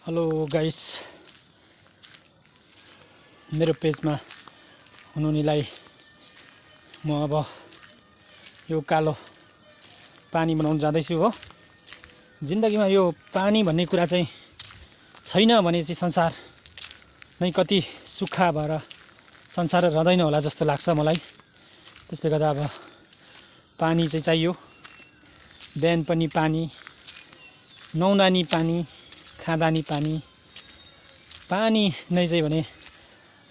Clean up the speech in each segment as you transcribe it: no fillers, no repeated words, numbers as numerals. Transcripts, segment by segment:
Hello guys, मेरो पेजमा हुनुहुनेलाई म अब यो कालो पानी बनाउन जाँदैछु हो। जिन्दगीमा यो पानी भन्ने कुरा चाहिँ छैन भने चाहिँ संसार नै कति सुक्खा भएर संसार रहँदैन होला जस्तो लाग्छ मलाई। त्यसले गर्दा अब पानी चाहिँ चाहियो। बिहान पनि पानी, नुहाउदा नि पानी, खाँदा नि पानी। पानी नै चाहिँ भने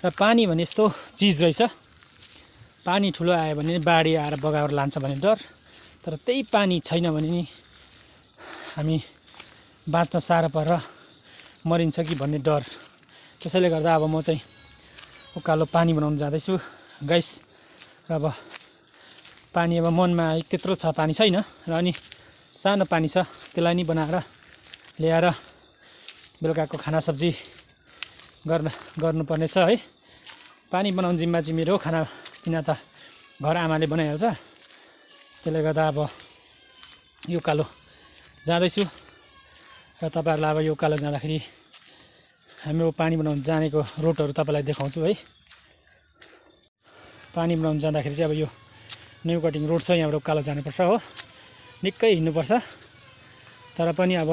र पानी भने यस्तो चिज रहेछ, पानी ठुलो आयो भने बाढी आएर बगाएर लान्छ भने डर, तर त्यही पानी छैन भने नि हामी बाँच्न साह्रो परेर मरिन्छ कि भन्ने डर। त्यसैले गर्दा अब म चाहिँ उकालो पानी बनाउन जाँदैछु गाइस। र अब पानी अब मनमा त्यत्रो छ, पानी छैन र अनि सानो पानी छ, त्यसलाई नि बनाएर ल्याएर बेलुकाको खाना सब्जी गर्नुपर्ने छ है। पानी बनाउने जिम्मा चाहिँ मेरो, खाना पिना त घर आमाले बनाइहाल्छ। त्यसले गर्दा अब यो कालो जाँदैछु र तपाईँहरूलाई अब यो कालो जाँदाखेरि हाम्रो पानी बनाउन जानेको रोडहरू तपाईँलाई देखाउँछु है। पानी बनाउन जाँदाखेरि चाहिँ अब यो न्यू कटिङ रोड छ, यहाँबाट उकालो जानुपर्छ हो। निकै हिँड्नुपर्छ, तर पनि अब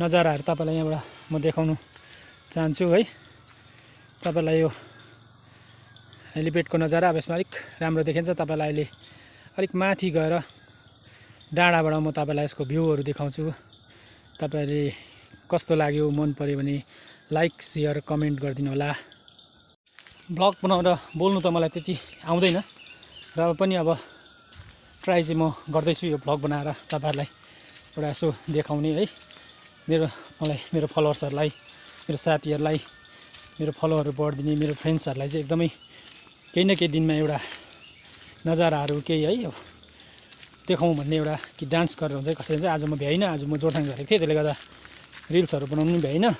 नजाराहरू तपाईँलाई यहाँबाट म देखाउनु चाहन्छु है। तपाईँलाई यो हेलिप्याडको नजारा अब यसमा अलिक राम्रो देखिन्छ। तपाईँलाई अहिले अलिक माथि गएर डाँडाबाट म तपाईँलाई यसको भ्यूहरू देखाउँछु। तपाईँले कस्तो लाग्यो, मन पर्यो भने लाइक सेयर कमेन्ट गरिदिनु होला। ब्लग बनाएर बोल्नु त मलाई त्यति आउँदैन, र पनि अब ट्राई चाहिँ म गर्दैछु यो ब्लग बनाएर तपाईँहरूलाई एउटा यसो देखाउने है। मेरो फलोवर्सहरूलाई, मेरो साथीहरूलाई, मेरो फलोहरू बढिदिने मेरो फ्रेन्ड्सहरूलाई चाहिँ एकदमै केही न केही दिनमा एउटा नजाराहरू केही है देखाउँ भन्ने एउटा, कि डान्स गरेर हुन्छ कसैले चाहिँ। आज म भ्याइनँ, आज म जोरथाङ गरेको थिएँ, त्यसले गर्दा रिल्सहरू बनाउनु पनि भ्याइनँ।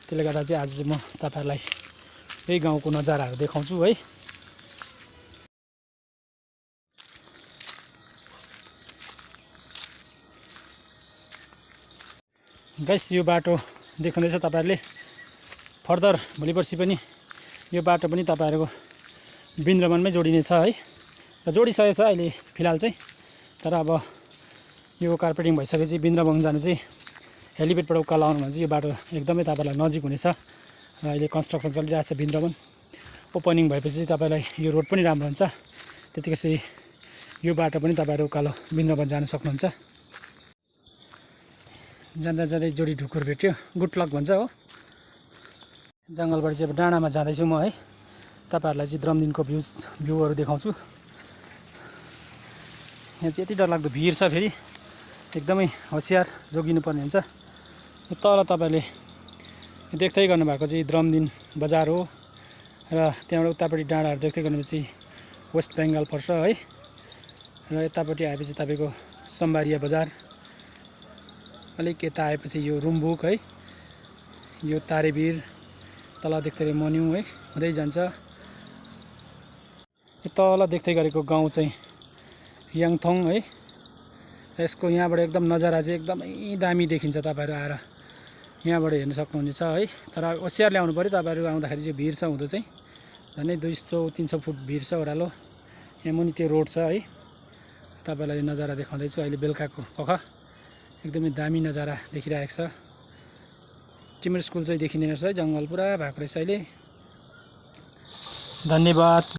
त्यसले गर्दा चाहिँ आज चाहिँ म तपाईँहरूलाई यही गाउँको नजाराहरू देखाउँछु है। गाइस, यो बाटो देख्नुहुँदैछ तपाईँहरूले। फर्दर भोलि पर्सि पनि यो बाटो पनि तपाईँहरूको वृन्दावनमै जोडिने छ है, र जोडिसकेको छ अहिले फिलहाल चाहिँ। तर अब यो कार्पेटिङ भइसकेपछि वृन्दावन जानु चाहिँ हेलिप्याडबाट उकालो आउनु भने चाहिँ यो बाटो एकदमै तपाईँलाई नजिक हुनेछ। र अहिले कन्स्ट्रक्सन चलिरहेको छ वृन्दावन। ओपनिङ भएपछि तपाईँलाई यो रोड पनि राम्रो हुन्छ। त्यतिकै यो बाटो पनि तपाईँहरू उकालो वृन्दावन जान सक्नुहुन्छ। जाँदा जाँदै जोडी ढुकुर भेट्यो, गुड लक भन्छ हो। जङ्गलबाट चाहिँ अब डाँडामा जाँदैछु म है। तपाईँहरूलाई चाहिँ द्रमदिनको भ्यूहरू देखाउँछु। यहाँ चाहिँ यति डरलाग्दो भिड छ, फेरि एकदमै होसियार जोगिनुपर्ने हुन्छ। तल तपाईँले देख्दै गर्नुभएको चाहिँ द्रमदिन बजार हो, र त्यहाँबाट उतापट्टि डाँडाहरू देख्दै गर्नुपर्छ वेस्ट बेङ्गाल पर्छ है। र यतापट्टि आएपछि तपाईँको सम्बारिया बजार, अलिक यता आएपछि यो रुम्बुक है, यो तारेभिर, तल देख्दै मन्यु है हुँदै जान्छ। यो तल देख्दै गरेको गाउँ चाहिँ याङथङ है। यसको यहाँबाट एकदम नजारा चाहिँ एकदमै दामी देखिन्छ। तपाईँहरू आएर यहाँबाट हेर्न सक्नुहुनेछ है। तर होसियार ल्याउनु पऱ्यो तपाईँहरू आउँदाखेरि चाहिँ भिड छ हुँदो चाहिँ झन्डै 200-300 फुट भिड छ ओह्रालो। यहाँ मुनि त्यो रोड छ है। तपाईँलाई यो नजारा देखाउँदैछु अहिले बेलुकाको पख, एकदमै दामी नजारा देखिरहेको छ। तिम्रो स्कुल चाहिँ देखिँदैन रहेछ है, जङ्गल पुरा भएको रहेछ अहिले। धन्यवाद।